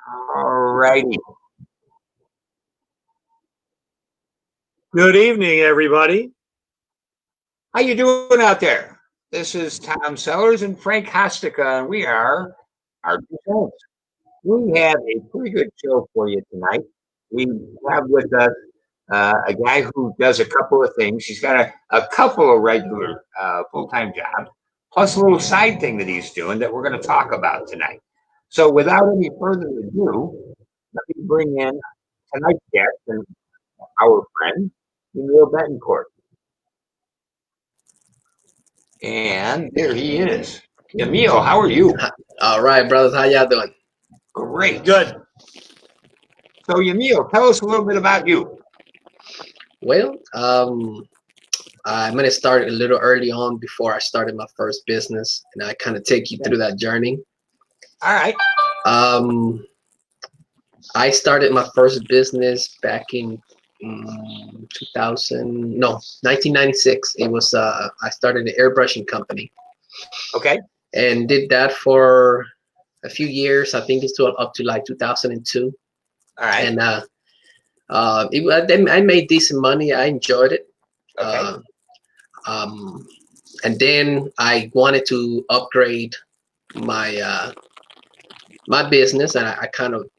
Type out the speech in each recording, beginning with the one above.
All righty. Good evening, everybody. How you doing out there? This is Tom Sellers and Frank Hostica, and we are our hosts. We have a pretty good show for you tonight. We have with us a guy who does a couple of things. He's got a couple of regular full-time jobs, plus a little side thing that he's doing that we're going to talk about tonight. So without any further ado, let me bring in tonight's guest and our friend, Yamil Betancourt. And there he is. Yamil, how are you? All right, brothers. How y'all doing? Great. Good. So, Yamil, tell us a little bit about you. Well, I'm going to start a little early on before I started my first business, and I kind of take you through that journey. All right. I started my first business back in 1996. It was I started an airbrushing company. Okay. And did that for a few years. I think it's up to like 2002. All right. And I made decent money. I enjoyed it. Okay. And then I wanted to upgrade my my business, and I kind of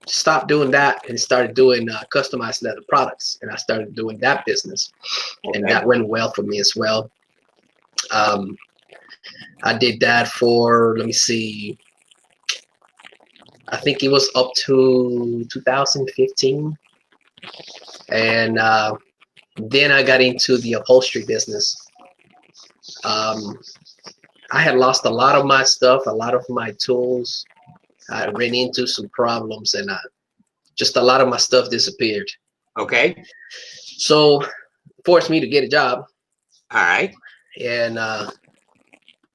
stopped doing that and started doing customized leather products, and I started doing that business, and that went well for me as well. I did that for, let me see, I think it was up to 2015, and then I got into the upholstery business. I had lost a lot of my stuff, a lot of my tools. I ran into some problems, and just a lot of my stuff disappeared. Okay. So forced me to get a job. All right. And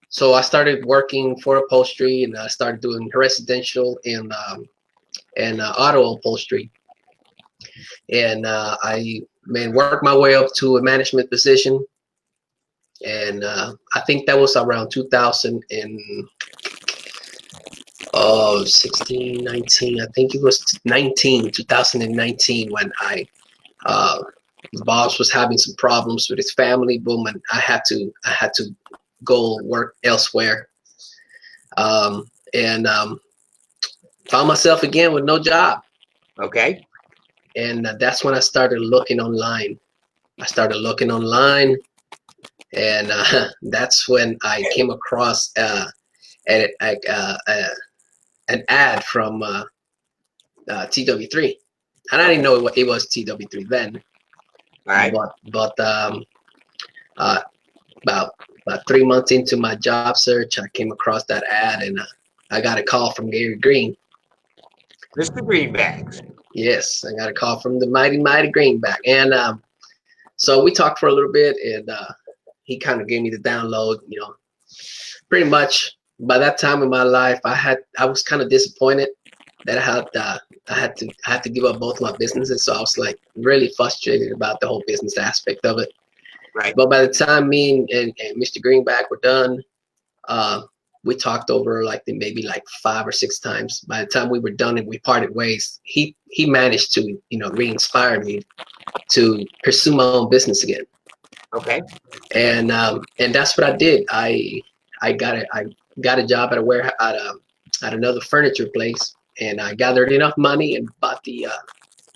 so I started working for upholstery, and I started doing residential and auto upholstery. And I worked my way up to a management position. And I think that was around 2016, 19. I think it was 2019 when the boss was having some problems with his family. Boom, and I had to go work elsewhere. And found myself again with no job. Okay. And that's when I started looking online. And that's when I came across an ad from TW3, and I didn't know it was TW3 then. All right. But about 3 months into my job search, I came across that ad, and I got a call from Gary Green. Mr. Greenbacks. Yes, I got a call from the mighty Greenback, and so we talked for a little bit, and he kind of gave me the download. Pretty much by that time in my life, I was kind of disappointed that I had to give up both my businesses. So I was like really frustrated about the whole business aspect of it. Right. But by the time me and Mr. Greenback were done, we talked over maybe 5 or 6 times. By the time we were done and we parted ways, he managed to re-inspire me to pursue my own business again. Okay. And that's what I did. I got a job at a warehouse at another furniture place, and I gathered enough money and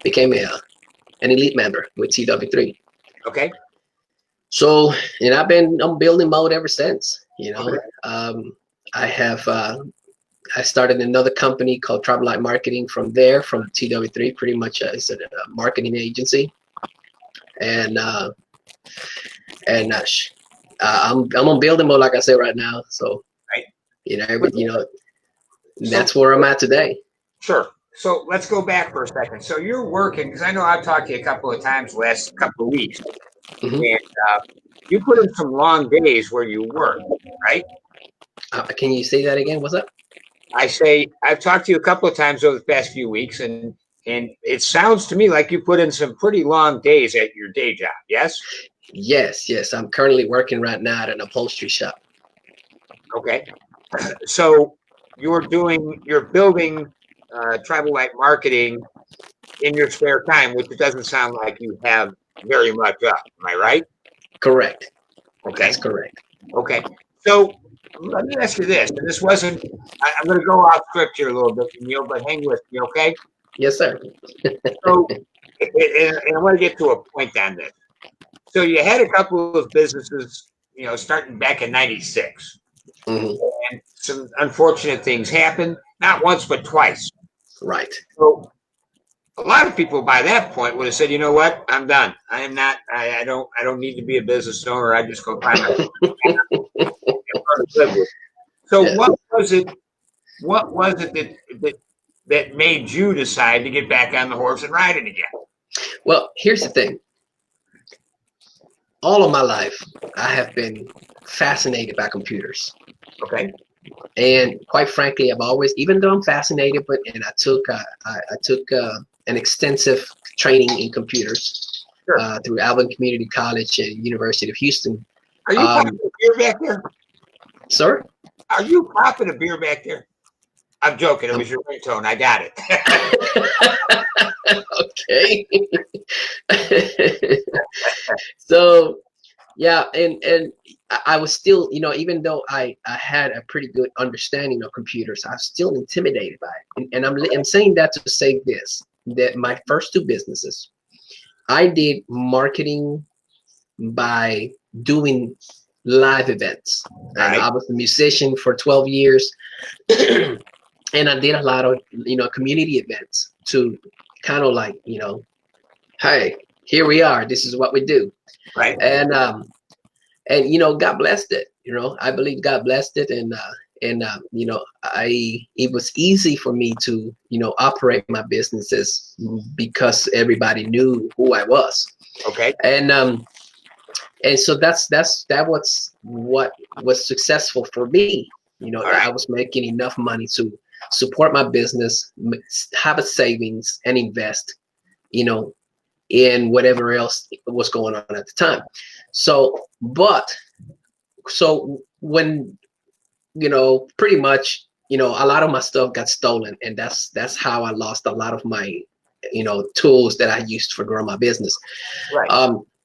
became an elite member with TW3. Okay. So, and I'm building mode ever since. Okay. I started another company called Tribal Light Marketing from TW3. Pretty much it's a marketing agency, and I'm on building mode, like I said right now. So, right. That's where I'm at today. Sure. So let's go back for a second. So you're working, because I know I've talked to you a couple of times the last couple of weeks, and you put in some long days where you work, right? Can you say that again? What's up? I say I've talked to you a couple of times over the past few weeks, and it sounds to me like you put in some pretty long days at your day job. Yes. Yes. I'm currently working right now at an upholstery shop. Okay. So you're building tribal white marketing in your spare time, which it doesn't sound like you have very much of. Am I right? Correct. Okay. That's correct. Okay. So let me ask you this, and this wasn't. I'm going to go off script here a little bit, Neil, but hang with me, okay? Yes, sir. So, and I want to get to a point on this. So you had a couple of businesses, starting back in '96, Hmm. and some unfortunate things happened, not once but twice. Right. So a lot of people by that point would have said, you know what, I'm done. I am not. I don't need to be a business owner. I just go find my live with. So Yeah. what was it? What was it that made you decide to get back on the horse and ride it again? Well, here's the thing. All of my life, I have been fascinated by computers. Okay. And quite frankly, I've always, even though I'm fascinated, and I took an extensive training in computers Sure. through Alvin Community College and University of Houston. Are you popping a beer back there? Sir? Are you popping a beer back there? I'm joking. It was your ringtone. I got Okay. So yeah, and I was still, even though I had a pretty good understanding of computers, I was still intimidated by it. And I'm saying that to say this, that my first two businesses, I did marketing by doing live events. And right. I was a musician for 12 years. And I did a lot of, community events to kind of like, hey, here we are. This is what we do. Right. And God blessed it. I believe God blessed it, and it was easy for me to operate my businesses because everybody knew who I was. Okay. And so that was what was successful for me. Right. I was making enough money to support my business, have a savings, and invest, in whatever else was going on at the time. So when, pretty much, a lot of my stuff got stolen, and that's how I lost a lot of my, tools that I used for growing my business. Right.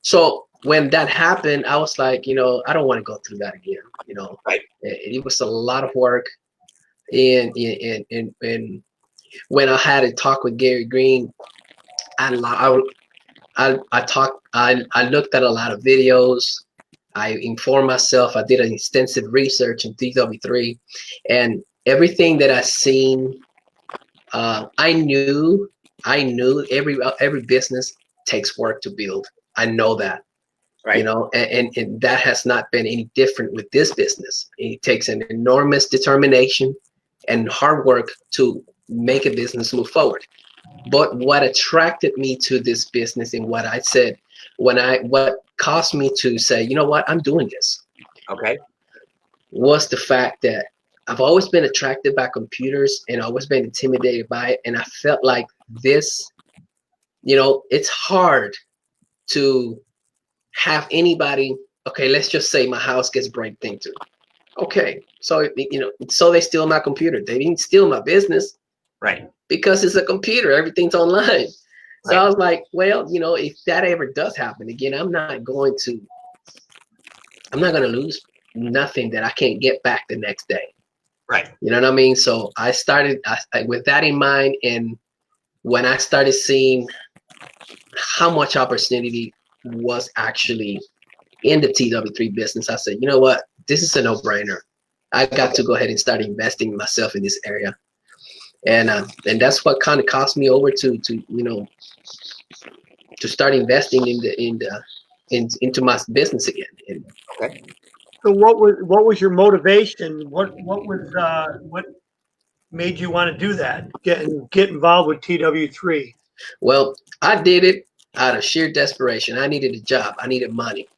So when that happened, I was like, I don't want to go through that again. Right. It was a lot of work. And when I had a talk with Gary Green, I looked at a lot of videos. I informed myself. I did an extensive research in TW3, and everything that I seen, I knew every business takes work to build. I know that. Right. And that has not been any different with this business. It takes an enormous determination and hard work to make a business move forward. But what attracted me to this business, and what I said, what caused me to say, you know what, I'm doing this, Okay. was the fact that I've always been attracted by computers and always been intimidated by it. And I felt like this, it's hard to have anybody, okay, let's just say my house gets breaked into. Okay, so so they steal my computer. They didn't steal my business. Right. Because it's a computer, everything's online. So Right. I was like, well, if that ever does happen again, I'm not going to lose nothing that I can't get back the next day. Right. You know what I mean? So I started with that in mind. And when I started seeing how much opportunity was actually in the TW3 business, I said, you know what? This is a no-brainer. I got to go ahead and start investing in myself in this area. And that's what kind of cost me over to start investing into my business again. Okay. So what was your motivation? What made you want to do that? Get involved with TW3. Well, I did it out of sheer desperation. I needed a job. I needed money.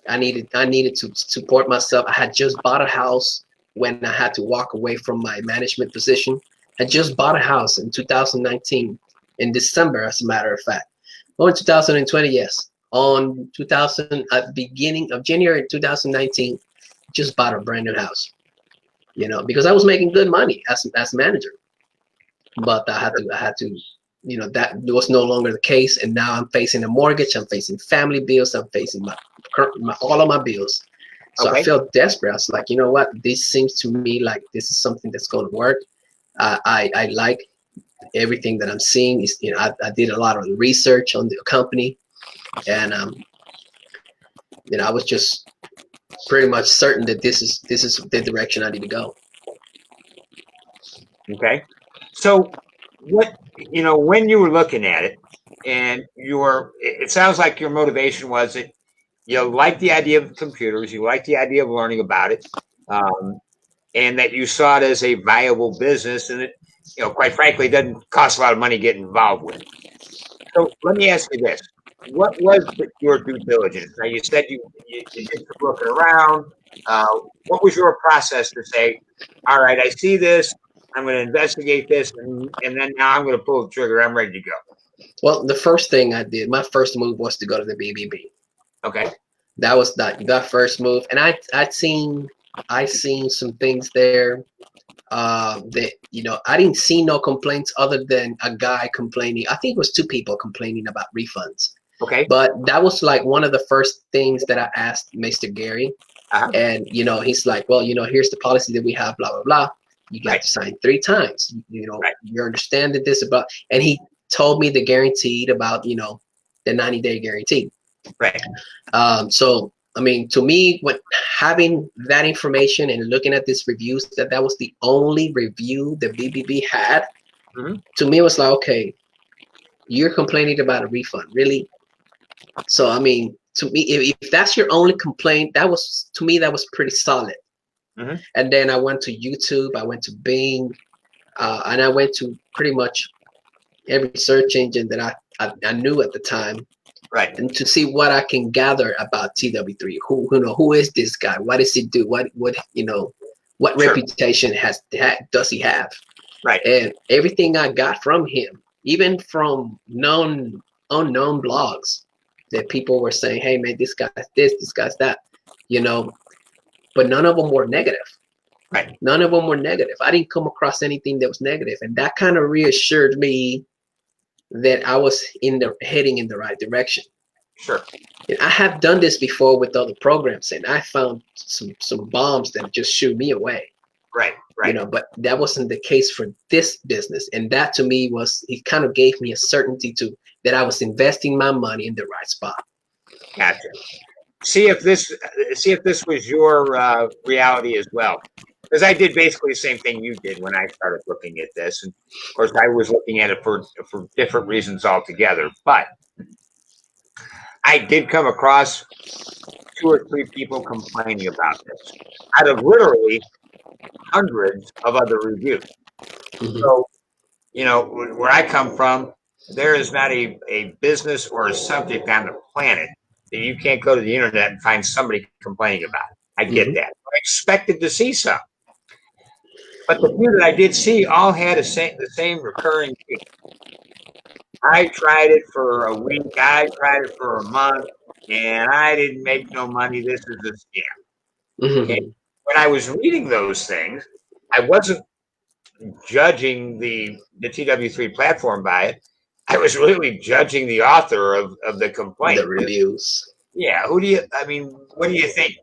I needed to support myself. I had just bought a house when I had to walk away from my management position. I just bought a house in 2019, in December, as a matter of fact. Oh, in 2020, yes. On beginning of January 2019, just bought a brand new house. Because I was making good money as manager. but I had to, that was no longer the case. And now I'm facing a mortgage. I'm facing family bills. I'm facing all of my bills. So I Okay. felt desperate. I was like, you know what? This seems to me like this is something that's going to work. I like everything that I'm seeing. Is I did a lot of research on the company, and I was just pretty much certain that this is the direction I need to go. Okay. So what, when you were looking at it and it sounds like your motivation was that you like the idea of computers, you like the idea of learning about it, um, and that you saw it as a viable business, and it, quite frankly, doesn't cost a lot of money to get involved with. So let me ask you this: what was your due diligence? Now you said you did some looking around. Uh, what was your process to say, all right, I see this, I'm going to investigate this, and then now I'm going to pull the trigger. I'm ready to go. Well, the first thing I did, my first move was to go to the BBB. Okay. That was that first move, and I seen some things there that I didn't see no complaints other than a guy complaining. I think it was two people complaining about refunds. Okay. But that was like one of the first things that I asked Mr. Gary, and he's like, well, here's the policy that we have, blah blah blah. You got to sign 3 times. You understand that this about, and he told me the guaranteed about the 90-day guarantee. Right. So I mean, to me, when having that information and looking at these reviews, that was the only review the BBB had. Mm-hmm. To me, it was like, okay, you're complaining about a refund, really? So I mean, to me, if that's your only complaint, that was pretty solid. Mm-hmm. And then I went to YouTube, I went to Bing, and I went to pretty much every search engine that I knew at the time. Right. And to see what I can gather about TW3, who is this guy? What does he do? What reputation does he have? Right. And everything I got from him, even from unknown blogs, that people were saying, "Hey man, this guy's this guy's that," but none of them were negative. Right. None of them were negative. I didn't come across anything that was negative, and that kind of reassured me that I was heading in the right direction. Sure. And I have done this before with other programs, and I found some bombs that just shoo me away. Right. Right. But that wasn't the case for this business, and that to me it kind of gave me a certainty that I was investing my money in the right spot. Gotcha. See if this was your reality as well. Because I did basically the same thing you did when I started looking at this. And of course, I was looking at it for different reasons altogether. But I did come across 2 or 3 people complaining about this out of literally hundreds of other reviews. Mm-hmm. So, where I come from, there is not a business or a subject on the planet that you can't go to the internet and find somebody complaining about it. I get that. I expected to see some. But the few that I did see all had the same recurring theme. I tried it for a week. I tried it for a month, and I didn't make no money. This is a scam. Mm-hmm. And when I was reading those things, I wasn't judging the TW3 platform by it. I was really judging the author of the complaint. The reviews. Yeah. What do you think?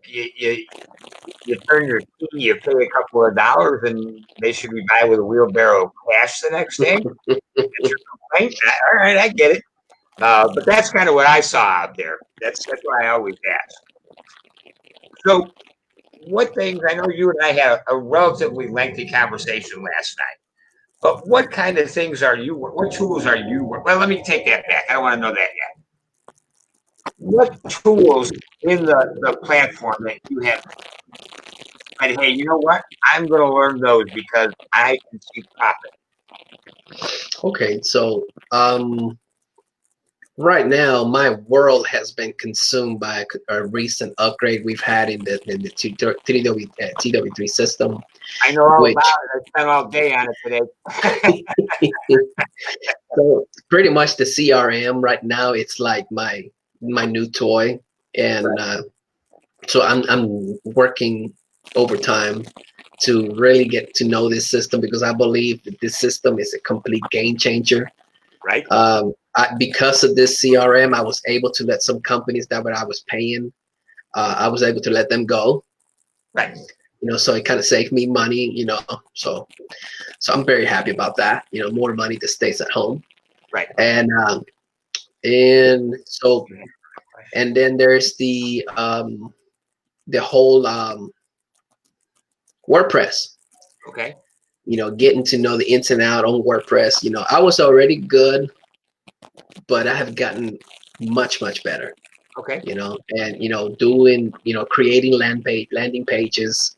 You turn your key, you pay a couple of dollars, and they should be by with a wheelbarrow of cash the next day? That's your complaint? All right, I get it. But that's kind of what I saw out there. That's why I always ask. So, what things, I know you and I had a relatively lengthy conversation last night, but what kind of things what tools are you, well, let me take that back. I don't want to know that yet. What tools in the platform that you have, and hey, you know what? I'm going to learn those because I can see profit. Okay, so right now my world has been consumed by a recent upgrade we've had in the TW3 system. I know all about it. I spent all day on it today. So pretty much the CRM right now, it's like my new toy, and so I'm working overtime to really get to know this system, because I believe that this system is a complete game changer. Right. Because of this CRM, I was able to let some companies that what I was paying, I was able to let them go. Right. So it kind of saved me money. So I'm very happy about that. More money that stays at home. Right. And so, and then there's the whole WordPress. Okay. Getting to know the ins and out on WordPress. I was already good, but I have gotten much, much better. Okay. And doing, creating landing pages,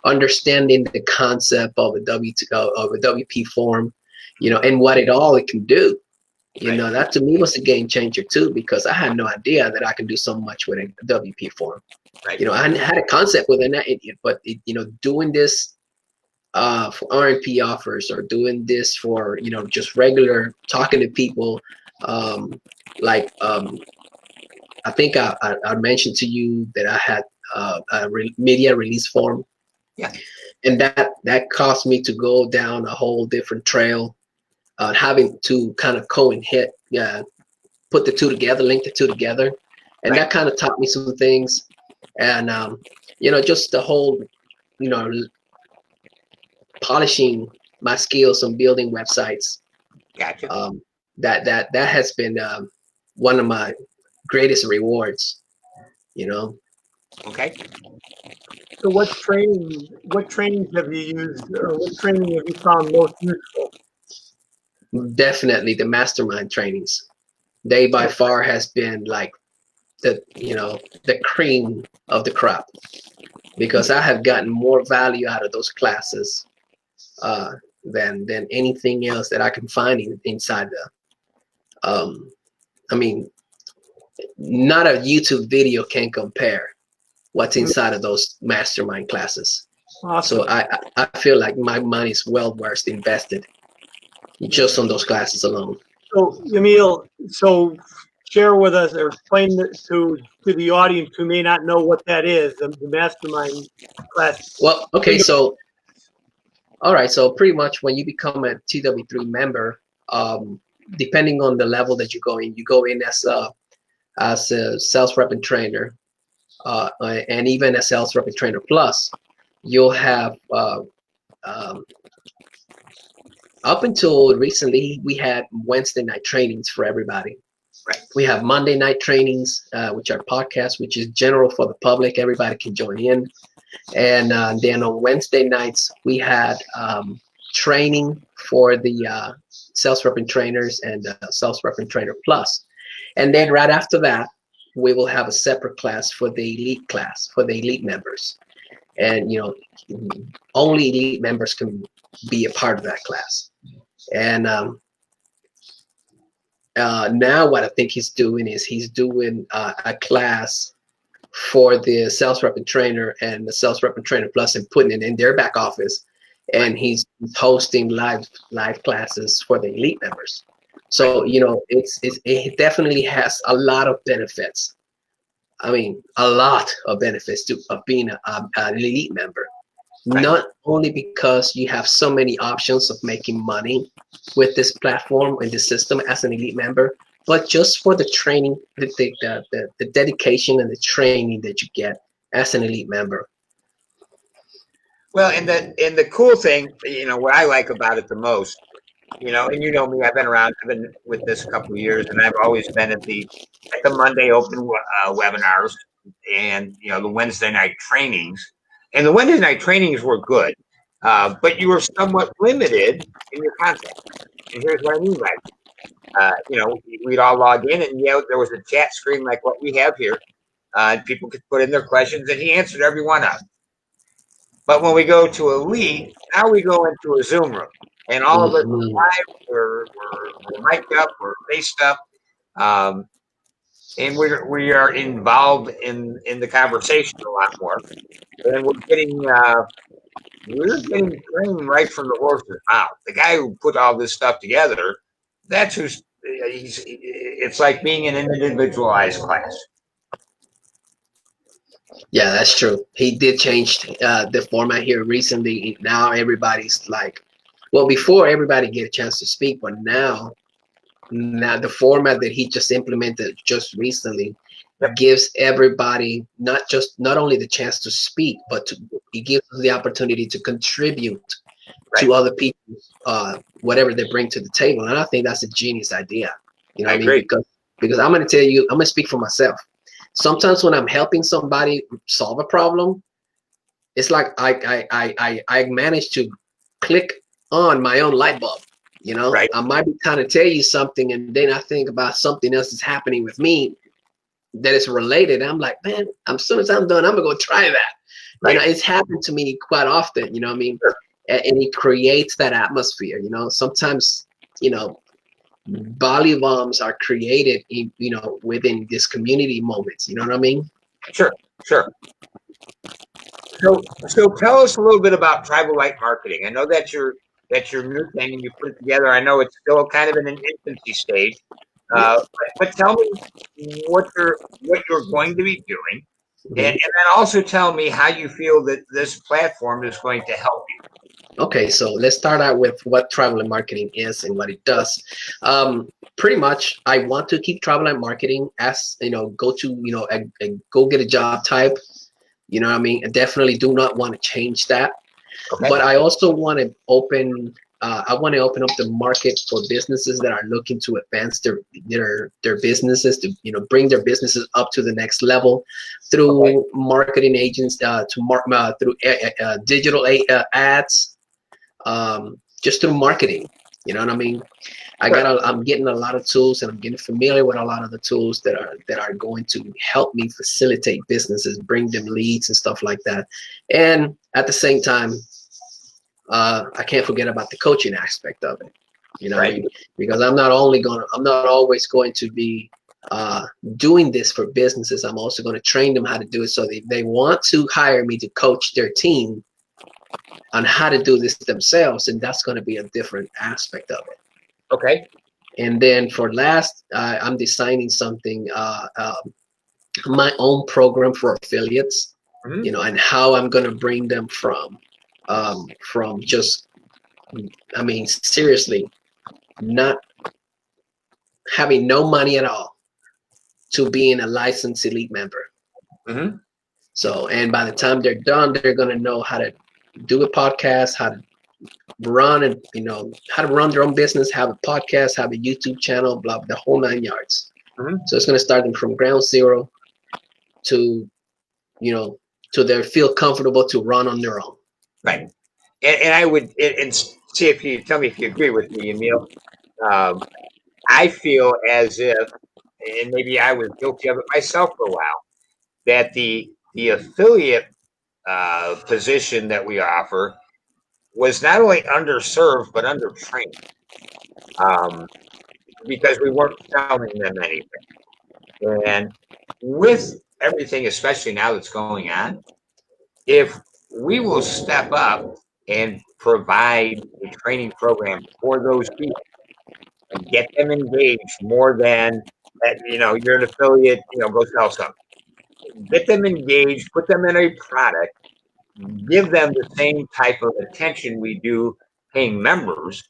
understanding the concept of a WP form, and what it can do. That to me was a game changer too, because I had no idea that I can do so much with a WP form. Right. I had a concept within that, but doing this for RMP offers, or doing this for just regular talking to people, like I think I mentioned to you that I had media release form. Yeah. And that caused me to go down a whole different trail, having to kind of put the two together, link the two together. And Right. that kind of taught me some things. And, just the whole, polishing my skills on building websites. Gotcha. That has been one of my greatest rewards. Okay. So what trainings have you used, or what training have you found most useful? Definitely the mastermind trainings. They by far has been like the cream of the crop, because I have gotten more value out of those classes than anything else that I can find inside the. I mean, not a YouTube video can compare what's inside of those mastermind classes. Awesome. So I feel like my money is well worth invested just on those classes alone. So Yamil, share with us, or explain to the audience who may not know what that is, the mastermind class. Well, okay, so all right, so pretty much when you become a TW3 member, depending on the level that you go in as a sales rep and trainer, and even a sales rep and trainer plus, you'll have up until recently, we had Wednesday night trainings for everybody. Right. We have Monday night trainings, which are podcasts, which is general for the public. Everybody can join in. And then on Wednesday nights, we had training for the sales rep and trainers and sales rep and trainer plus. And then right after that, we will have a separate class for the elite members. And, only elite members can be a part of that class. And now what I think he's doing is he's doing a class for the sales rep and trainer and the sales rep and trainer plus, and putting it in their back office. And he's hosting live classes for the elite members. So, it definitely has a lot of benefits. I mean, a lot of benefits of being an elite member. Right. Not only because you have so many options of making money with this platform and this system as an elite member, but just for the training, the dedication and the training that you get as an elite member. Well, and the cool thing, what I like about it the most, and me, I've been around, I've been with this a couple of years, and I've always been at the Monday open webinars and the Wednesday night trainings. And the Wednesday night trainings were good, but you were somewhat limited in your content. And here's what I mean by it. We'd all log in, and there was a chat screen like what we have here. And people could put in their questions, and he answered every one of them. But when we go to Elite, now we go into a Zoom room, and all of us are live, we're mic'd up, we're faced up, and we are involved in the conversation a lot more. And we're getting trained right from the horse's mouth. The guy who put all this stuff together, that's it's like being an individualized class. Yeah, that's true. He did change the format here recently. Now everybody's like, well, before everybody get a chance to speak, but now the format that he just implemented just recently Yep. gives everybody not only the chance to speak, but it gives us the opportunity to contribute Right. to other people, whatever they bring to the table. And I think that's a genius idea. You know I what I mean? agree. Because I'm going to tell you, I'm going to speak for myself. Sometimes when I'm helping somebody solve a problem, it's like I managed to click on my own light bulb. You know, Right. I might be trying to tell you something, and then I think about something else that's happening with me that is related. I'm like, man, as soon as I'm done, I'm gonna go try that. You know, Right. it's happened to me quite often. You know what I mean? Sure. And it creates that atmosphere. You know, sometimes you know volley bombs are created in, within this community moments. You know what I mean? Sure. Sure. So tell us a little bit about Tribal Light Marketing. I know that's your new thing, and you put it together. I know it's still kind of in an infancy stage, Yeah. but tell me what you're going to be doing, and Mhm. then also tell me how you feel that this platform is going to help you. Okay, so let's start out with what travel and marketing is and what it does. Pretty much, I want to keep travel and marketing as go to a go get a job type. You know what I mean? I definitely do not want to change that. Okay. But I also want to open. I want to open up the market for businesses that are looking to advance their businesses to bring their businesses up to the next level Okay. through marketing agents through digital ads, just through marketing. You know what I mean? Sure. I'm getting a lot of tools, and I'm getting familiar with a lot of the tools that are going to help me facilitate businesses, bring them leads and stuff like that. And at the same time, I can't forget about the coaching aspect of it. You know what I Right. mean? Because I'm not always going to be uh, doing this for businesses. I'm also going to train them how to do it, so they want to hire me to coach their team on how to do this themselves, and that's going to be a different aspect of it. Okay. And then for last, I'm designing something, my own program for affiliates, Hmm. and how I'm going to bring them from just, I mean, seriously, not having no money at all to being a licensed elite member. Hmm. So, and by the time they're done, they're going to know how to do a podcast, how to run and how to run their own business, have a podcast, have a YouTube channel, blah, the whole 9 yards. Hmm. So it's going to start them from ground zero to you know to they feel comfortable to run on their own. Right. And I would and see if you tell me if you agree with me, Emil. Um, I feel as if, and maybe I was guilty of it myself for a while, that the affiliate position that we offer was not only underserved but undertrained, um, because we weren't selling them anything. And with everything, especially now that's going on, if we will step up and provide a training program for those people and get them engaged more than that, you're an affiliate, go sell something. Get them engaged, put them in a product, give them the same type of attention we do paying members.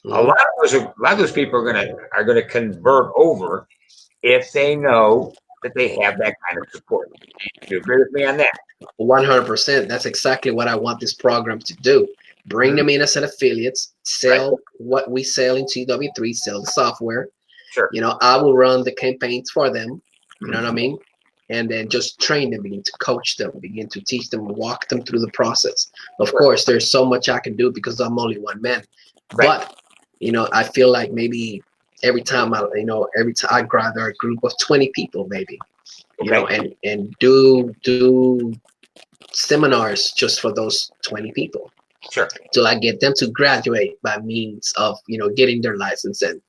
A Mm-hmm. lot of those people are gonna convert over if they know that they have that kind of support. Do you agree with me on that? 100%. That's exactly what I want this program to do. Bring Mhm. them in as an affiliates, Right. sell what we sell in TW3, sell the software. Sure. I will run the campaigns for them. You know what I Mhm. mean? And then just train them, begin to coach them, begin to teach them, walk them through the process. Of Sure. course, there's so much I can do because I'm only one man. Right. But, I feel like maybe every time I gather a group of 20 people, maybe, Okay. and do seminars just for those 20 people Sure. till I get them to graduate by means of getting their license, and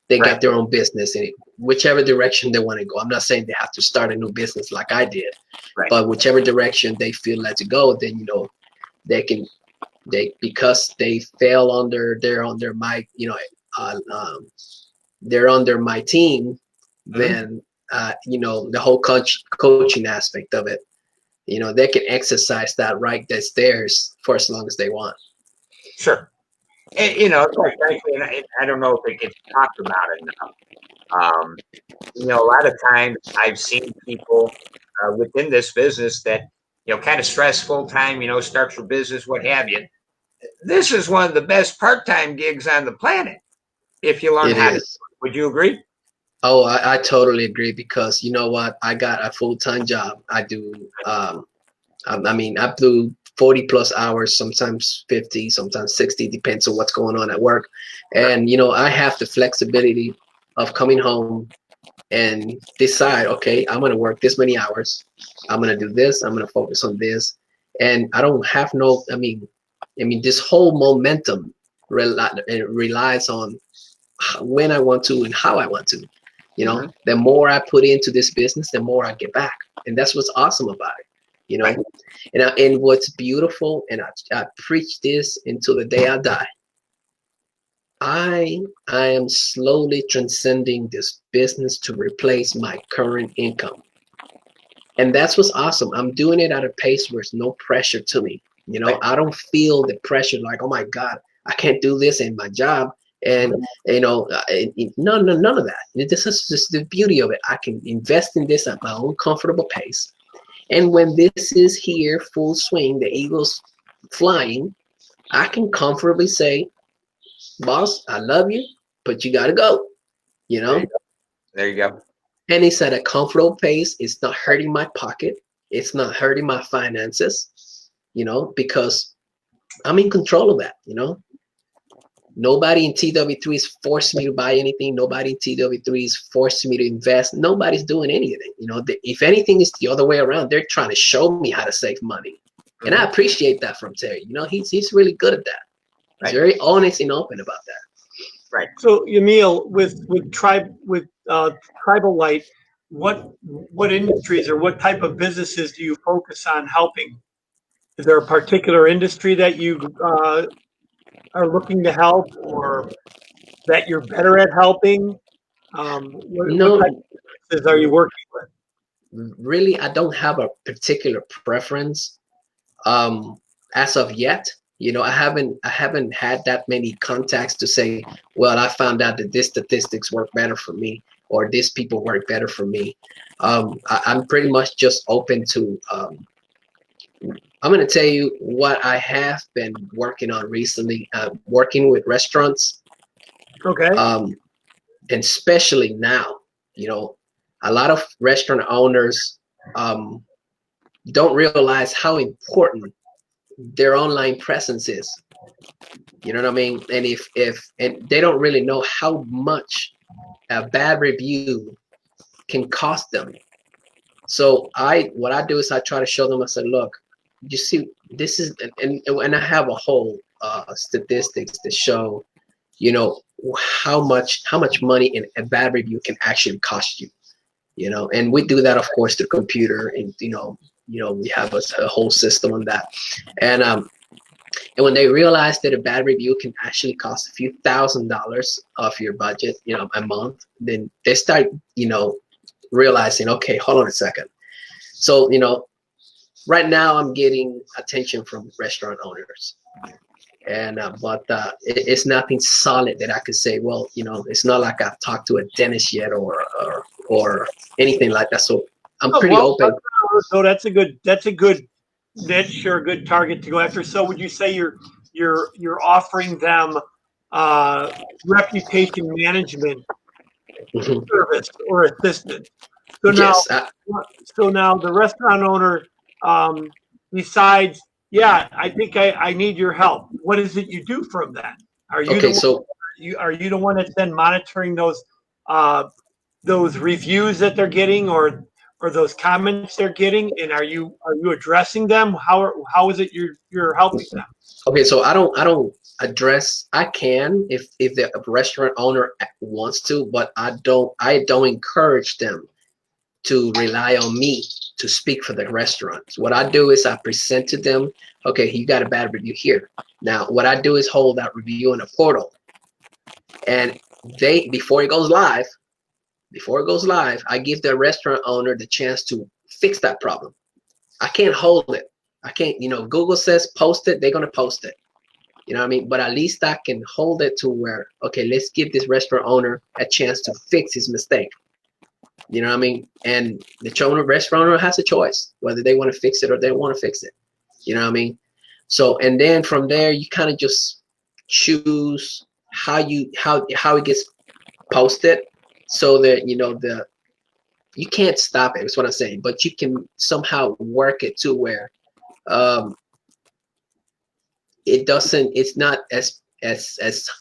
they Right. got their own business in whichever direction they want to go. I'm not saying they have to start a new business like I did, Right. but whichever direction they feel led to go, then they can because they fell under they're under my uh, um, they're under my team, Mhm. then the whole coaching aspect of it they can exercise that right that's theirs for as long as they want. Sure. And, quite frankly, and I don't know if it gets talked about enough. A lot of times I've seen people within this business that, kind of stress full time, start your business, what have you. This is one of the best part-time gigs on the planet if you learn It how to. is. Would you agree? Oh, I totally agree, because you know what? I got a full-time job. I do, I do 40 plus hours, sometimes 50, sometimes 60, depends on what's going on at work. And, I have the flexibility of coming home and decide, okay, I'm going to work this many hours. I'm going to do this. I'm going to focus on this. And I don't have this whole momentum relies on when I want to and how I want to. The more I put into this business, the more I get back. And that's what's awesome about it, Right. And what's beautiful, and I preach this until the day I die. I am slowly transcending this business to replace my current income. And that's what's awesome. I'm doing it at a pace where there's no pressure to me. Right. I don't feel the pressure like, oh my God, I can't do this in my job. And none of that. This is just the beauty of it. I can invest in this at my own comfortable pace. And when this is here, full swing, the eagle's flying, I can comfortably say, boss, I love you, but you got to go, There you go. And it's at a comfortable pace. It's not hurting my pocket. It's not hurting my finances, because I'm in control of that, Nobody in TW3 is forcing me to buy anything. Nobody in TW3 is forcing me to invest. Nobody's doing anything. If anything, it's the other way around. They're trying to show me how to save money. And I appreciate that from Terry. He's really good at that. He's very honest and open about that. Right. So Yamil, with Tribal Light, what industries or what type of businesses do you focus on helping? Is there a particular industry that you are looking to help, or that you're better at helping? What type of businesses are you working with? Really, I don't have a particular preference as of yet. I haven't had that many contacts to say, well, I found out that this statistics work better for me, or this people work better for me. I'm pretty much just open to. I'm going to tell you what I have been working on recently. Working with restaurants. Okay. And especially now, a lot of restaurant owners don't realize how important their online presence is. You know what I mean? And if and they don't really know how much a bad review can cost them. So what I do is I try to show them. I said, look, you see, this is, and I have a whole statistics to show, how much money in a bad review can actually cost you. And we do that, of course, through computer, and we have a whole system on that. And when they realize that a bad review can actually cost a few $1,000s of your budget, a month, then they start, realizing, okay, hold on a second. So, right now I'm getting attention from restaurant owners, and but it's nothing solid that I could say, well, it's not like I've talked to a dentist yet or anything like that. So I'm pretty open. So that's a good niche or a good target to go after. So would you say you're offering them reputation management service or assistance? So Yes, now the restaurant owner decides, yeah, I think I need your help. What is it you do from that? Are you okay, are you the one that's then monitoring those reviews that they're getting, or those comments they're getting, and are you addressing them? How is it you're helping them? okay, so I don't address. I can if the restaurant owner wants to, but I don't encourage them to rely on me to speak for the restaurants. What I do is I present to them, okay, you got a bad review here. Now, what I do is hold that review in a portal, and before it goes live, I give the restaurant owner the chance to fix that problem. I can't hold it. I can't, Google says post it, they're gonna post it. You know what I mean? But at least I can hold it to where, okay, let's give this restaurant owner a chance to fix his mistake. You know what I mean? And the restaurant owner has a choice whether they want to fix it or they want to fix it. You know what I mean? So, and then from there, you kind of just choose how it gets posted, so that you can't stop it. That's what I'm saying. But you can somehow work it to where um, it's not as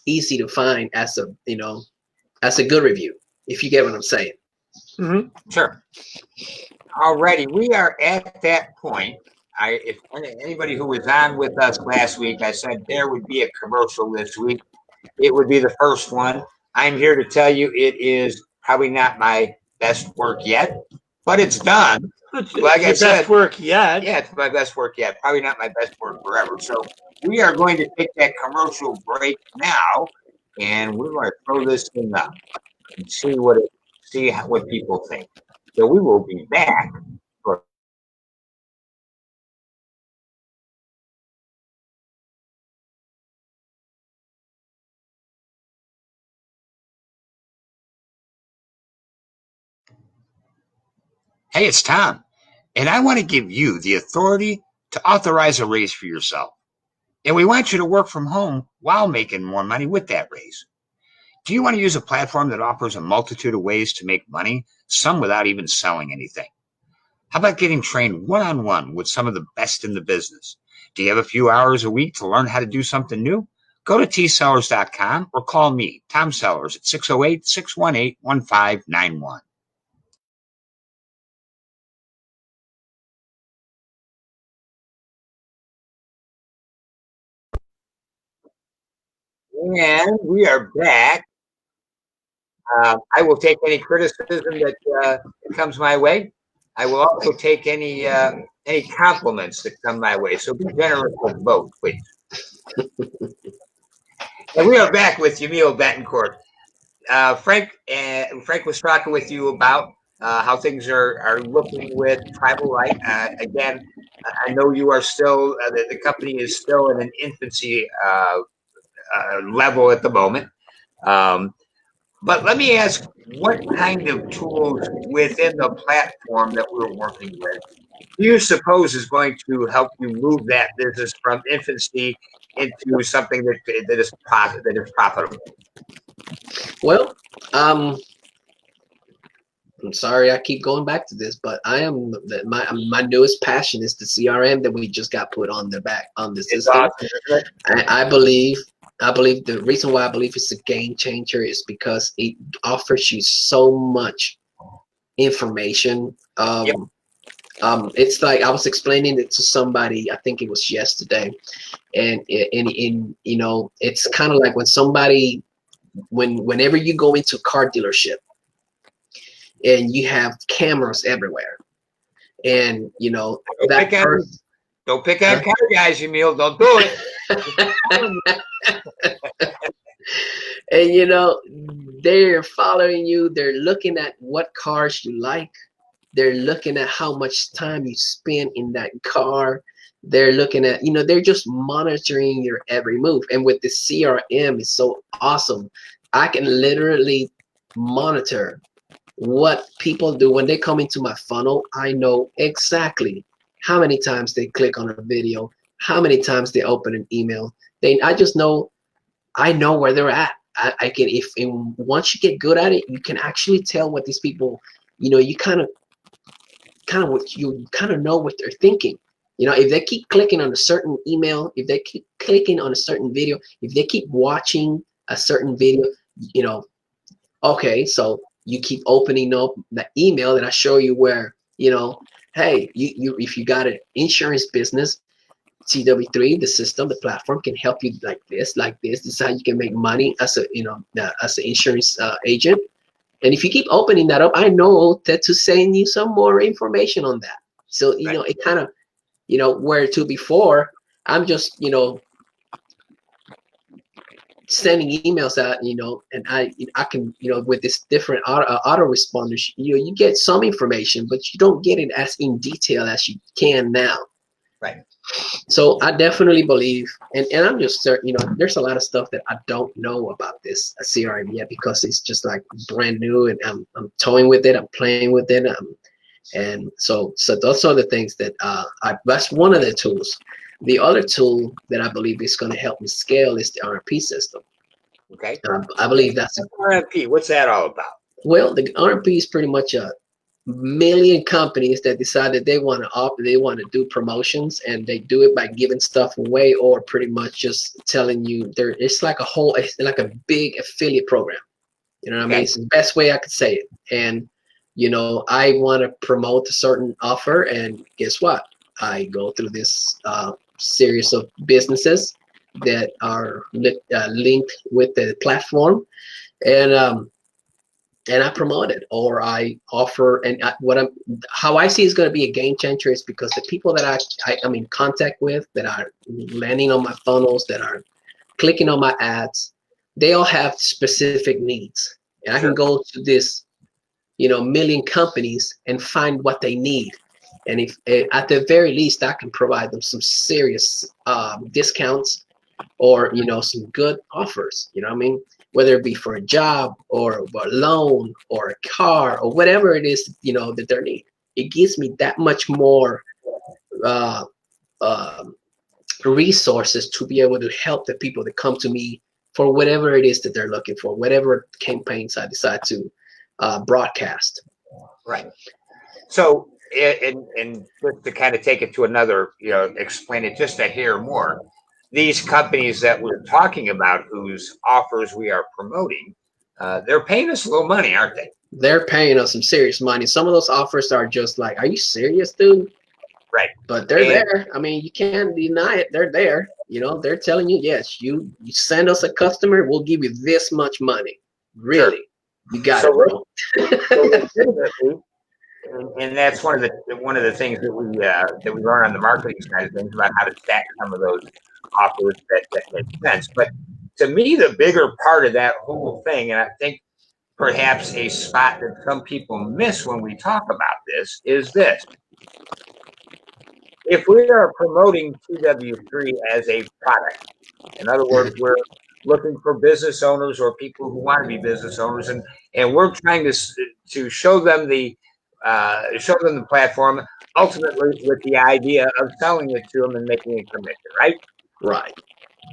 easy to find as a good review, if you get what I'm saying. Mm-hmm. Sure. Alrighty, we are at that point. If anybody who was on with us last week, I said there would be a commercial this week. It would be the first one. I'm here to tell you it is probably not my best work yet, but it's done. Like I said, best work yet. Yeah, it's my best work yet. Probably not my best work forever. So we are going to take that commercial break now, and we're going to throw this thing up and see what people think. So we will be back. Hey, it's Tom, and I want to give you the authority to authorize a raise for yourself. And we want you to work from home while making more money with that raise. Do you want to use a platform that offers a multitude of ways to make money, some without even selling anything? How about getting trained one-on-one with some of the best in the business? Do you have a few hours a week to learn how to do something new? Go to tsellers.com or call me, Tom Sellers, at 608-618-1591. And we are back. I will take any criticism that comes my way. I will also take any compliments that come my way. So be generous with both, please. And we are back with Yamil Betancourt. Frank was talking with you about how things are looking with Tribal Light. Again, I know you are still the company is still in an infancy level at the moment. Um, But let me ask, what kind of tools within the platform that we're working with do you suppose is going to help you move that business from infancy into something that is profitable? Well, I'm sorry I keep going back to this, but my newest passion is the CRM that we just got put on the It's system. awesome, isn't it? I believe the reason why I believe it's a game changer is because it offers you so much information. Yep. It's like I was explaining it to somebody, I think it was yesterday, and it's kind of like whenever you go into a car dealership and you have cameras everywhere, and Don't pick on car guys, Emil. Don't do it. and they're following you, they're looking at what cars you like, they're looking at how much time you spend in that car, they're looking at they're just monitoring your every move. And with the CRM, it's so awesome. I can literally monitor what people do when they come into my funnel. I know exactly how many times they click on a video, how many times they open an email. I know where they're at. I can, once you get good at it, you can actually tell what these people, you kind of know what they're thinking. If they keep clicking on a certain email, if they keep clicking on a certain video, if they keep watching a certain video, okay, so you keep opening up the email that I show you where, hey, you if you got an insurance business, CW3, the system, the platform can help you like this, like this. This is how you can make money as as an insurance agent. And if you keep opening that up, I know that to send you some more information on that. So it kind of where to before I'm just sending emails out, and I can, with this different autoresponders, you get some information, but you don't get it as in detail as you can now. Right. So I definitely believe, and I'm just certain, there's a lot of stuff that I don't know about this CRM yet because it's just like brand new, and I'm toying with it, I'm playing with it, and so those are the things that that's one of the tools. The other tool that I believe is going to help me scale is the RMP system. Okay. I believe that's RMP. What's that all about? Well, the RMP is pretty much a million companies that decide that they want to do promotions, and they do it by giving stuff away or pretty much just telling you it's like a big affiliate program. You know what I mean? It's the best way I could say it. And I want to promote a certain offer, and guess what? I go through this series of businesses that are linked with the platform, and I promote it, or I offer. And how I see is going to be a game changer is because the people that I'm in contact with, that are landing on my funnels, that are clicking on my ads, they all have specific needs, and I can go to this million companies and find what they need. And if at the very least I can provide them some serious discounts, or some good offers, what I mean, whether it be for a job or a loan or a car or whatever it is, that they need. It gives me that much more resources to be able to help the people that come to me for whatever it is that they're looking for, whatever campaigns I decide to broadcast. Right. So, and just to kind of take it to another, explain it just a hair more. These companies that we're talking about, whose offers we are promoting, they're paying us a little money, aren't they? They're paying us some serious money. Some of those offers are just like, are you serious, dude? Right. But they're there. I mean, you can't deny it. They're there. They're telling you, yes, you send us a customer, we'll give you this much money. Really? Sure. You got it, bro. And that's one of the things that we learn on the marketing side of things about how to stack some of those offers that make sense. But to me, the bigger part of that whole thing, and I think perhaps a spot that some people miss when we talk about this, is this. If we are promoting TW3 as a product, in other words, we're looking for business owners or people who want to be business owners, and we're trying to show them the platform, ultimately with the idea of selling it to them and making a commission, right? Right.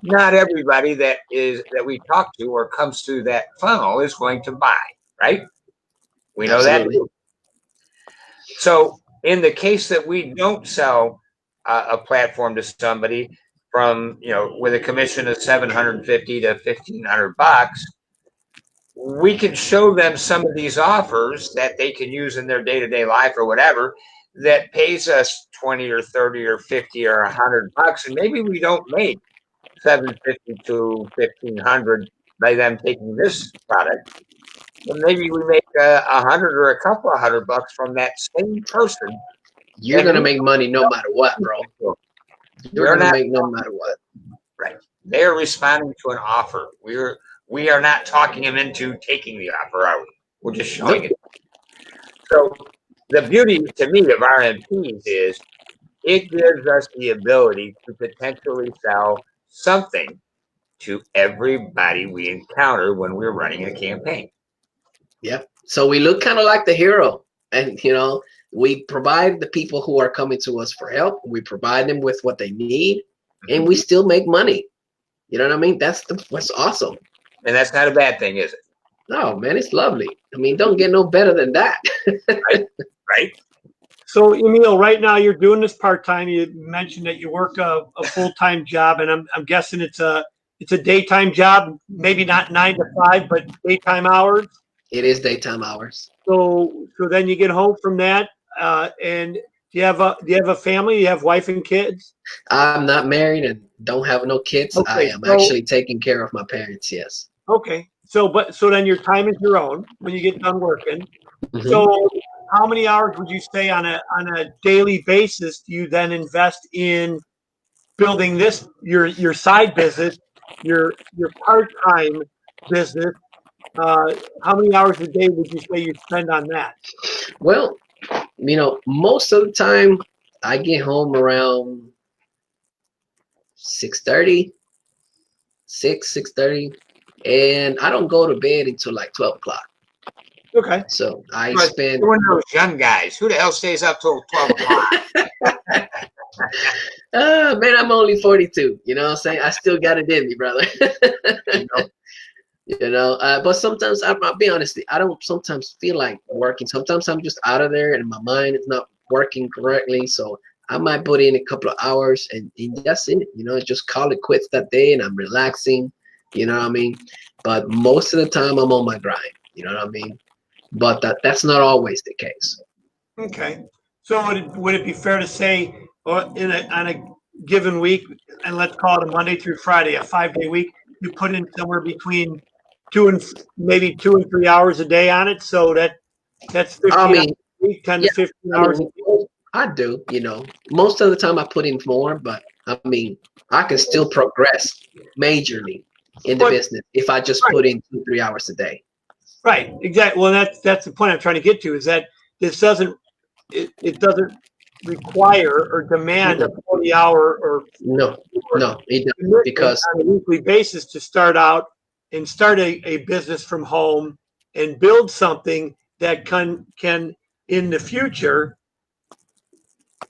Not everybody that we talk to or comes through that funnel is going to buy, right? We know that too. So in the case that we don't sell a platform to somebody from, with a commission of $750 to $1,500, we can show them some of these offers that they can use in their day-to-day life or whatever that pays us 20 or 30 or 50 or $100, and maybe we don't make $750 to $1,500 by them taking this product. But maybe we make $100 or a couple of $100 from that same person. You're gonna make money no matter what, bro. You're gonna make no matter what. Right. They're responding to an offer. We are not talking them into taking the offer, are we? We're just showing it. So the beauty to me of RMPs is it gives us the ability to potentially sell something to everybody we encounter when we're running a campaign. Yep. So we look kind of like the hero, and we provide the people who are coming to us for help. We provide them with what they need, and we still make money. You know what I mean? That's awesome. And that's not a bad thing, is it? No, man, it's lovely. I mean, don't get no better than that. Right. So, Yamil, right now you're doing this part-time. You mentioned that you work a full-time job, and I'm guessing it's a daytime job, maybe not 9 to 5, but daytime hours. It is daytime hours. So then you get home from that, and do you have a family? You have wife and kids? I'm not married and don't have no kids. Okay, I am actually taking care of my parents. Yes. Okay. So then your time is your own when you get done working. Mm-hmm. So how many hours would you say on a daily basis do you then invest in building this your side business your part-time business, how many hours a day would you say you spend on that? Well, most of the time I get home around 6:30, 6:30, and I don't go to bed until like 12 o'clock. Okay. So I But spend. you're one of those young guys. Who the hell stays up till 12 o'clock? Man, I'm only 42. You know what I'm saying? I still got it in me, brother. But sometimes I'll be honest, I don't sometimes feel like working. Sometimes I'm just out of there and my mind is not working correctly. So I might put in a couple of hours and that's it. Just call it quits that day and I'm relaxing. You know what I mean? But most of the time I'm on my grind. You know what I mean? But that's not always the case. Okay. So would it be fair to say, or on a given week, and let's call it a Monday through Friday, a 5-day week, you put in somewhere between maybe 2 and 3 hours a day on it, so that's 15 I hours mean, a week, 10 yeah, to 15 I hours a mean, week. I do, most of the time I put in more, but I mean, I can still progress majorly in the But business if I just right, put in 2-3 hours a day. right, exactly. Well, that's the point I'm trying to get to, is that this doesn't it doesn't require or demand a Mm-mm. 40-hour or No, it doesn't commitment because on a weekly basis to start out and start a business from home and build something that can in the future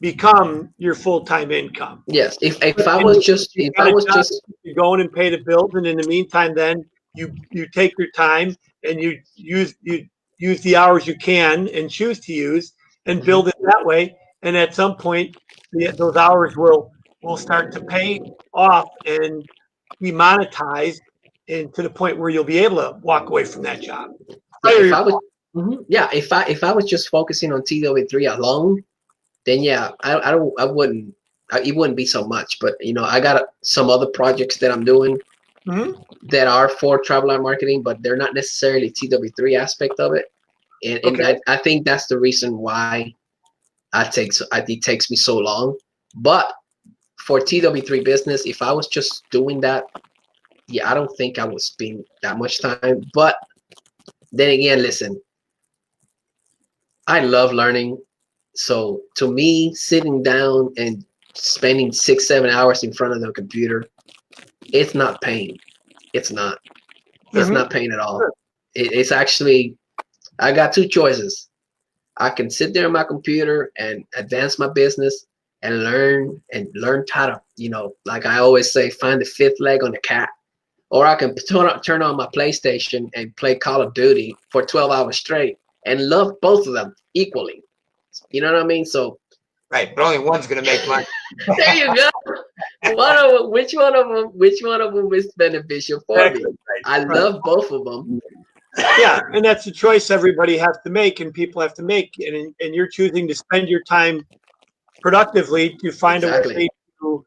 become your full-time income. yes, if I And was just you've if got I a was job just to go in and pay the bills, and in the meantime, then you take your time and you use the hours you can and choose to use and Mhm. build it that way. And at some point, those hours will start to pay off and be monetized, and to the point where you'll be able to walk away from that job. Yeah, Fire if your I was yeah, if I was just focusing on TW3 alone, then yeah, I wouldn't it wouldn't be so much. But I got some other projects that I'm doing Mhm. that are for travel and marketing, but they're not necessarily TW3 aspect of it. And Okay. I think that's the reason why it takes me so long. But for TW3 business, if I was just doing that, yeah, I don't think I would spend that much time. But then again, listen, I love learning. So to me, sitting down and spending 6-7 hours in front of the computer, it's not pain. It's not. It's Mhm. not pain at all. It's actually, I got two choices. I can sit there on my computer and advance my business and learn how to, like I always say, find the fifth leg on the cat. Or I can turn on my PlayStation and play Call of Duty for 12 hours straight and love both of them equally. You know what I mean? So Right, but only one's going to make money. there you go. Which one of them is beneficial for me? Exactly. I Right. love both of them. Yeah, and that's a choice everybody has to make, and people have to make, and you're choosing to spend your time productively to find a Exactly. way to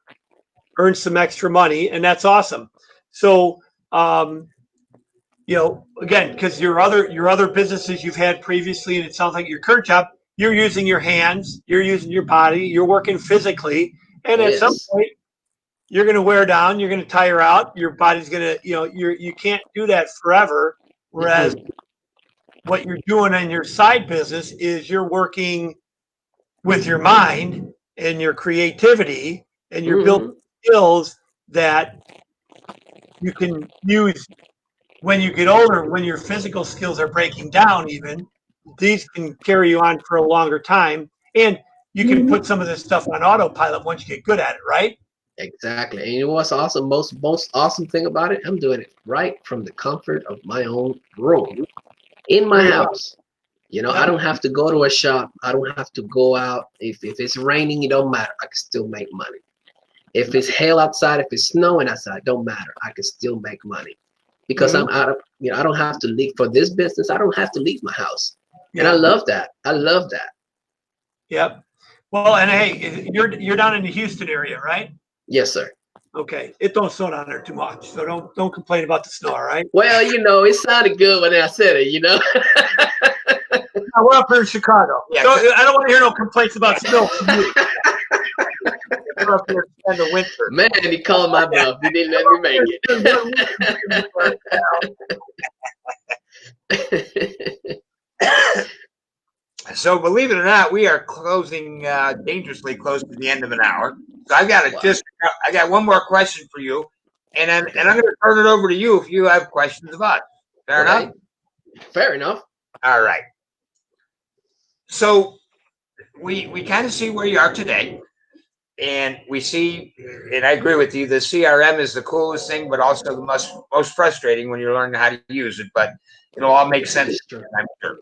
earn some extra money, and that's awesome. So, again, because your other businesses you've had previously, and it sounds like your current job, you're using your hands, you're using your body, you're working physically, and Oh at some yes. point you're going to wear down, you're going to tire out, your body's going to, you can't do that forever. Whereas Mm-mm. what you're doing in your side business is you're working with your mind and your creativity, and you're building Mm-hmm. skills that you can use when you get older, when your physical skills are breaking down. Even these can carry you on for a longer time, and you can put some of this stuff on autopilot once you get good at it, right? Exactly. And you know what's awesome? Most awesome thing about it, I'm doing it right from the comfort of my own room in my There you go. house. I Yep. don't have to go to a shop. I don't have to go out. If it's raining, it don't matter. I can still make money. If it's hail outside, if it's snowing outside, don't matter. I can still make money because Mhm. I'm out of. I don't have to leave for this business. I don't have to leave my house, and I Yeah. love that. I love that. Yep. Well, and hey, you're down in the Houston area, right? Yes, sir. Okay. It don't snow down there too much, so don't complain about the snow. All right. Well, it sounded good when I said it. Now, we're up here in Chicago, Yeah, so I don't want to hear no complaints about snow from you. come up here and spend the winter. Man, he called my bluff. He didn't let me make it. So believe it or not, we are closing dangerously close to the end of an hour. So I've got I got one more question for you, and I'm going to turn it over to you if you have questions of us. Fair enough? Fair enough. All right. So we kind of see where you are today, and we see, and I agree with you, the CRM is the coolest thing, but also the most frustrating when you're learning how to use it. But it'll all make sense, I'm sure.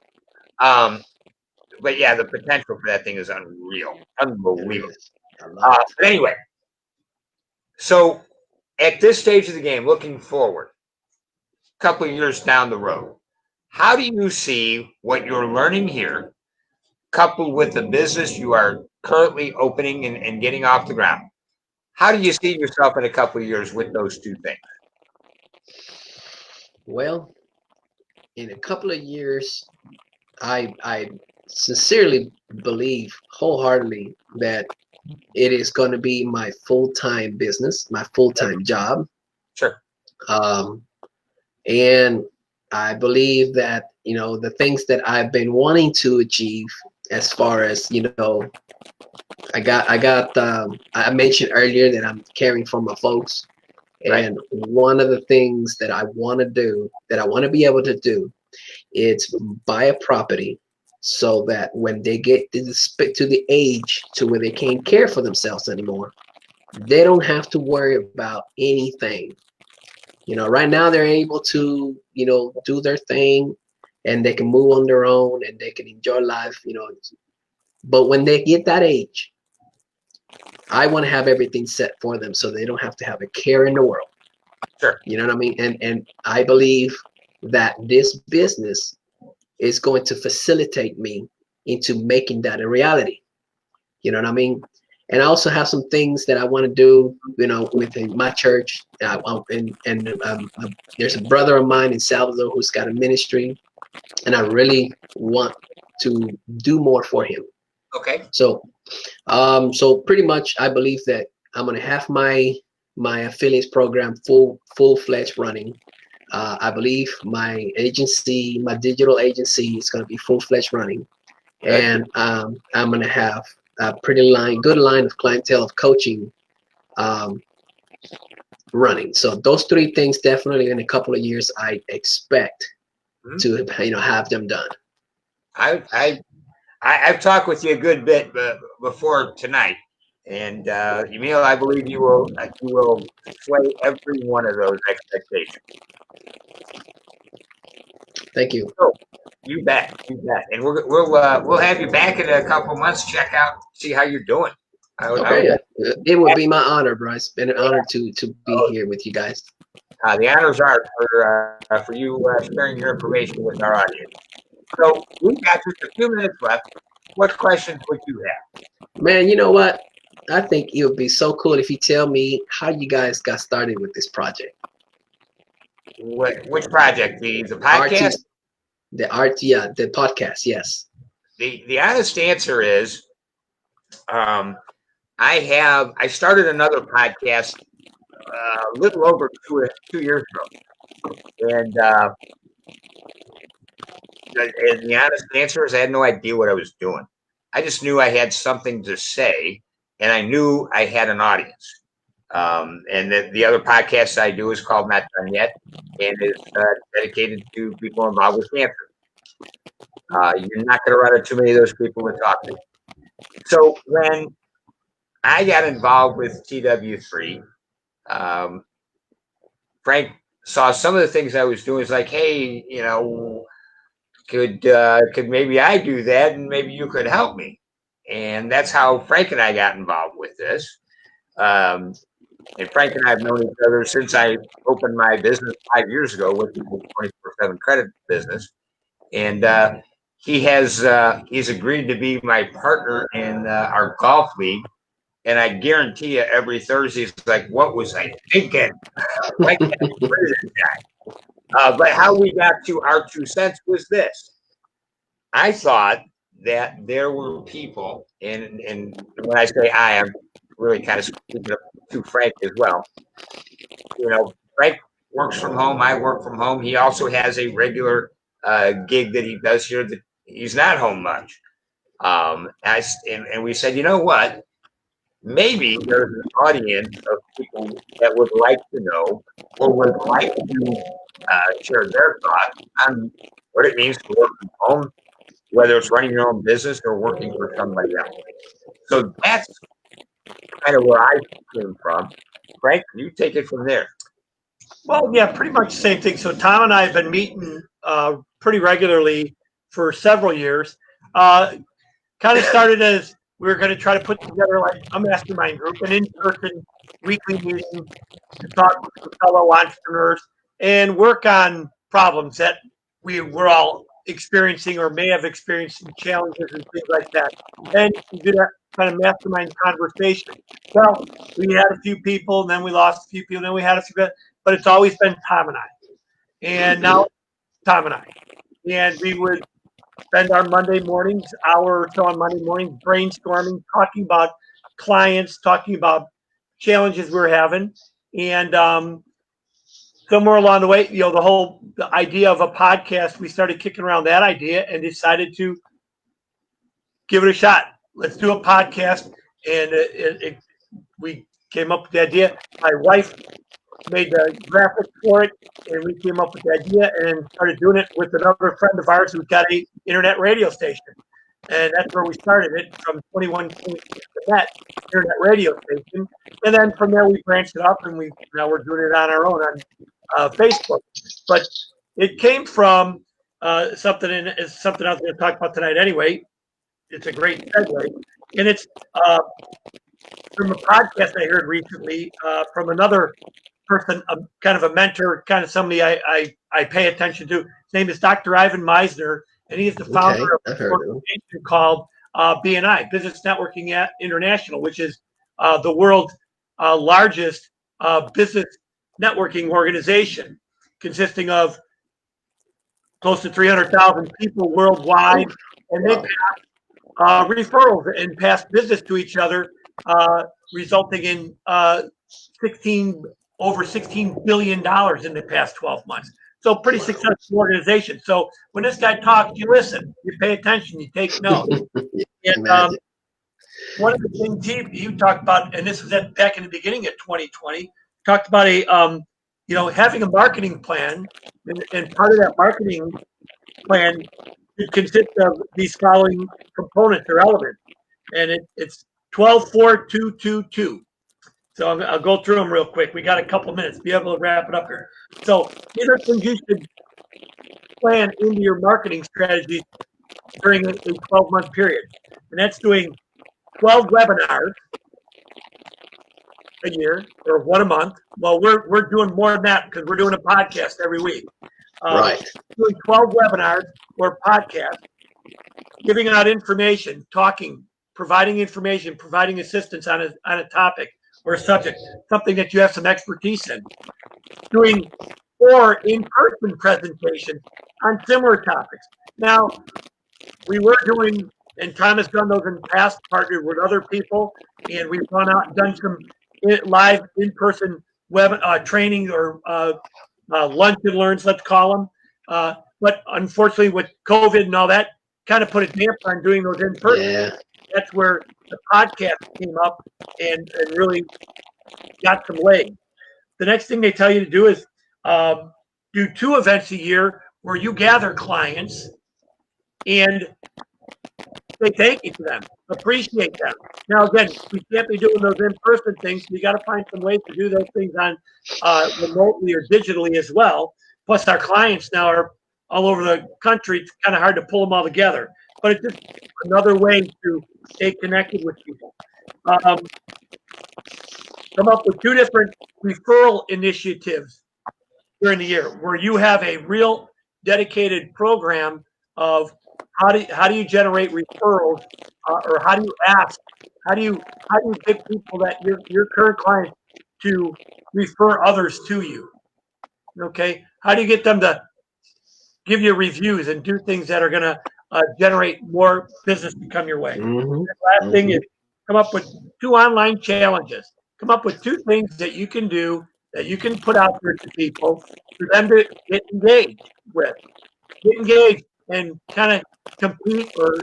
But yeah, the potential for that thing is unreal, unbelievable. But anyway, so at this stage of the game, looking forward, a couple of years down the road, how do you see what you're learning here, coupled with the business you are currently opening and getting off the ground? How do you see yourself in a couple of years with those two things? Well, in a couple of years, I sincerely believe wholeheartedly that it is going to be my full-time business, my full-time job. Sure. And I believe that, the things that I've been wanting to achieve as far as, I mentioned earlier that I'm caring for my folks. And one of the things that I want to do, that I want to be able to do, is buy a property so that when they get to the age to where they can't care for themselves anymore, they don't have to worry about anything. Right now they're able to, do their thing, and they can move on their own and they can enjoy life, But when they get that age, I want to have everything set for them so they don't have to have a care in the world. Sure. You know what I mean? And I believe that this business is going to facilitate me into making that a reality. You know what I mean? And I also have some things that I want to do, within my church. There's a brother of mine in Salvador who's got a ministry, and I really want to do more for him. Okay. So pretty much, I believe that I'm going to have my affiliates program full-fledged running. I believe my agency, my digital agency, is going to be full-fledged running. Good. And I'm going to have a good line of clientele of coaching running. So those three things, definitely in a couple of years, I expect to have them done. I've talked with you a good bit before tonight, and Yamil, I believe you will slay every one of those expectations. Thank you. So, you bet, and we'll have you back in a couple months. Check out, see how you're doing. It would be my honor, Bryce. It's been an honor to be here with you guys. The honors are for you sharing your information with our audience. So we've got just a few minutes left. What questions would you have? Man, you know what? I think it would be so cool if you tell me how you guys got started with this project. Which project? The podcast? The podcast, yes. The honest answer is, I started another podcast a little over two years ago, and the honest answer is I had no idea what I was doing. I just knew I had something to say, and I knew I had an audience. And the other podcast I do is called Not Done Yet, and is dedicated to people involved with cancer. You're not going to run into too many of those people to talk to. So when I got involved with TW3, Frank saw some of the things I was doing. It's like, hey, could maybe I do that, and maybe you could help me. And that's how Frank and I got involved with this. And Frank and I have known each other since I opened my business 5 years ago, with the 24/7 credit business. And he's agreed to be my partner in our golf league. And I guarantee you, every Thursday, it's like, what was I thinking? Why can't I get rid of this guy? But how we got to our 2 cents was this. I thought that there were people, and when I say I'm really kind of speak up to Frank as well. Frank works from home. I work from home. He also has a regular gig that he does here that he's not home much. And we said, you know what? Maybe there's an audience of people that would like to know or would like to share their thoughts on what it means to work from home, whether it's running your own business or working for somebody else. So that's kind of where I came from. Frank, you take it from there. Well, yeah, pretty much the same thing. So Tom and I have been meeting pretty regularly for several years. Kind of started as we were going to try to put together like a mastermind group, an in-person weekly meeting to talk with fellow entrepreneurs and work on problems that we were all experiencing or may have experienced some challenges and things like that. And we did that kind of mastermind conversation. Well, we had a few people, and then we lost a few people, and then we had a few, but it's always been Tom and I. And now Tom and I. And we would spend our Monday mornings, hour or so on Monday mornings, brainstorming, talking about clients, talking about challenges we're having. And somewhere along the way, the idea of a podcast, we started kicking around that idea and decided to give it a shot. Let's do a podcast. And we came up with the idea. My wife made the graphics for it, and we came up with the idea and started doing it with another friend of ours who's got a internet radio station. And that's where we started it, from 21.6 Net internet radio station. And then from there we branched it up, and now we're doing it on our own on Facebook. But it came from something, and it's something I was going to talk about tonight anyway. It's a great segue. And it's from a podcast I heard recently from another person, kind of a mentor, kind of somebody I pay attention to. His name is Dr. Ivan Meisner, and he is the founder of an organization called BNI, Business Networking International, which is the world's largest business networking organization, consisting of close to 300,000 people worldwide, and they pass referrals and pass business to each other, resulting in over $16 billion in the past 12 months. So pretty successful organization. So when this guy talks, you listen, you pay attention, you take notes. And one of the things you talked about, and this was back in the beginning of 2020, talked about having a marketing plan, and part of that marketing plan consists of these following components or elements, and it's 12, 4, 2, 2, 2. So I'll go through them real quick. We got a couple minutes to be able to wrap it up here. So these are things you should plan into your marketing strategy during a 12-month period. And that's doing 12 webinars a year or one a month. Well, we're doing more than that because we're doing a podcast every week. Right. Doing 12 webinars or podcasts, giving out information, talking, providing information, providing assistance on a topic or a subject, something that you have some expertise in. Doing 4 in-person presentations on similar topics. Now, we were doing, and Tom has done those in the past, partnered with other people, and we've gone out and done some live in-person web training or lunch and learns, let's call them. But unfortunately, with COVID and all that, kind of put a damper on doing those in person. Yeah. That's where the podcast came up and really got some legs. The next thing they tell you to do is do 2 events a year where you gather clients and say thank you to them, appreciate them. Now, again, we can't be doing those in-person things. So you got to find some ways to do those things on remotely or digitally as well. Plus, our clients now are all over the country. It's kind of hard to pull them all together. But it's just another way to stay connected with people. Come up with 2 different referral initiatives during the year where you have a real dedicated program of how do you generate referrals, or how do you get people that your current clients to refer others to you? Okay, how do you get them to give you reviews and do things that are going to generate more business to come your way? Mm-hmm. The last thing is come up with two online challenges. Come up with two things that you can do that you can put out there to people for them to get engaged with, get engaged and kind of compete or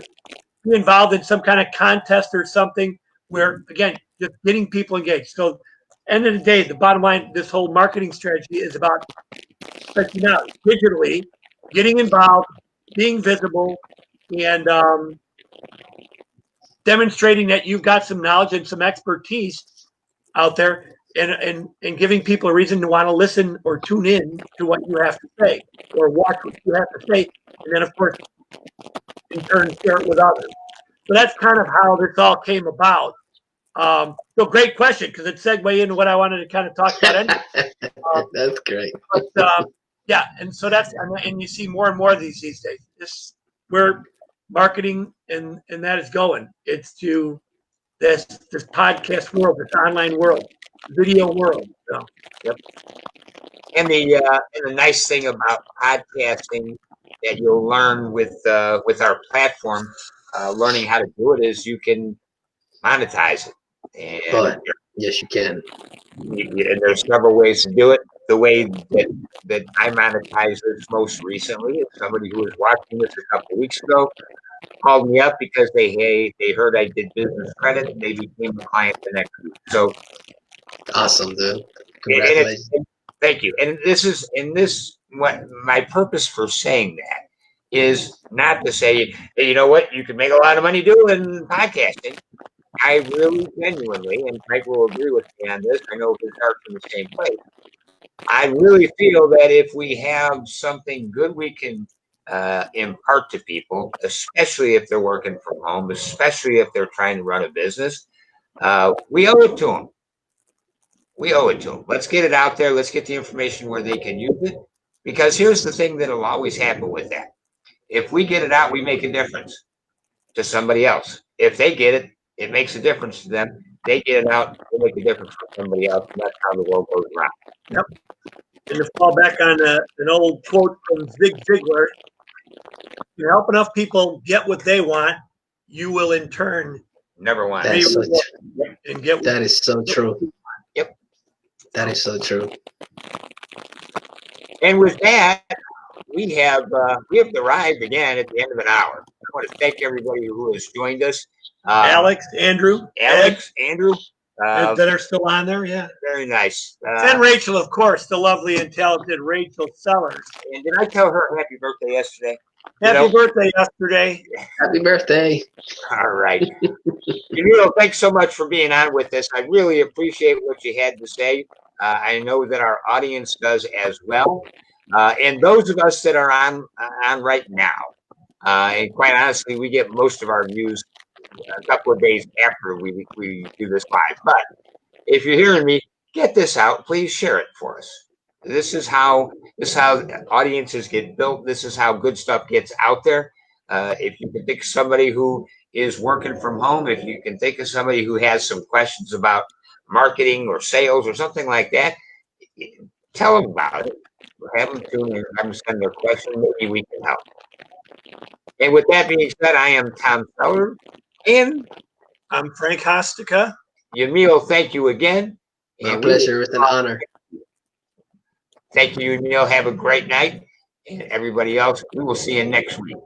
be involved in some kind of contest or something where, again, just getting people engaged. So, end of the day, the bottom line, this whole marketing strategy is about, especially now, digitally, getting involved, being visible, and demonstrating that you've got some knowledge and some expertise out there, and giving people a reason to want to listen or tune in to what you have to say or watch what you have to say, and then of course in turn share it with others. So that's kind of how this all came about. So great question, because it segued into what I wanted to kind of talk about anyway. That's great. But yeah, and so that's, and you see more and more of these days. This where marketing and that is going. It's to this podcast world, this online world, video world. So, Yep. And the nice thing about podcasting that you'll learn with our platform, learning how to do it, is you can monetize it, and But yes, you can. and there's several ways to do it. The way that I monetize this most recently is somebody who was watching this a couple of weeks ago called me up because they heard I did business credit, and they became a client the next week. So Awesome, dude. and Congratulations. thank you. And this what my purpose for saying that is not to say, hey, you know what, you can make a lot of money doing podcasting. I really genuinely, and Frank will agree with me on this, I know his heart's in the same place. I really feel that if we have something good we can impart to people, especially if they're working from home, especially if they're trying to run a business, we owe it to them. We owe it to them. Let's get it out there. Let's get the information where they can use it. Because here's the thing that'll always happen with that. If we get it out, we make a difference to somebody else. If they get it, it makes a difference to them. They get it out, they make a difference for somebody else. And that's how the world goes around. yep. And to fall back on an old quote from Zig Ziglar, you help enough people get what they want, you will in turn Never want That's it. so, and get that is so true. Yep. That is so true. And with that, we have arrived again at the end of an hour. I want to thank everybody who has joined us. Alex, Andrew, Andrew, that are still on there. Yeah. very nice. And Rachel, of course, the lovely and talented Rachel Sellers. And did I tell her happy birthday yesterday? Happy birthday yesterday. Happy birthday. All right. Yamil, thanks so much for being on with us. I really appreciate what you had to say. I know that our audience does as well. And those of us that are on right now, and quite honestly, we get most of our views a couple of days after we do this live. But if you're hearing me, get this out. Please share it for us. This is how audiences get built. This is how good stuff gets out there. If you can think of somebody who is working from home, if you can think of somebody who has some questions about marketing or sales or something like that, tell them about it. Have them tune in, have them send their question. Maybe we can help. And with that being said, I am Tom Feller, and I'm Frank Hostica. Yamil, thank you again. My pleasure. It's an honor. Thank you, Yamil. Have a great night. And everybody else, we will see you next week.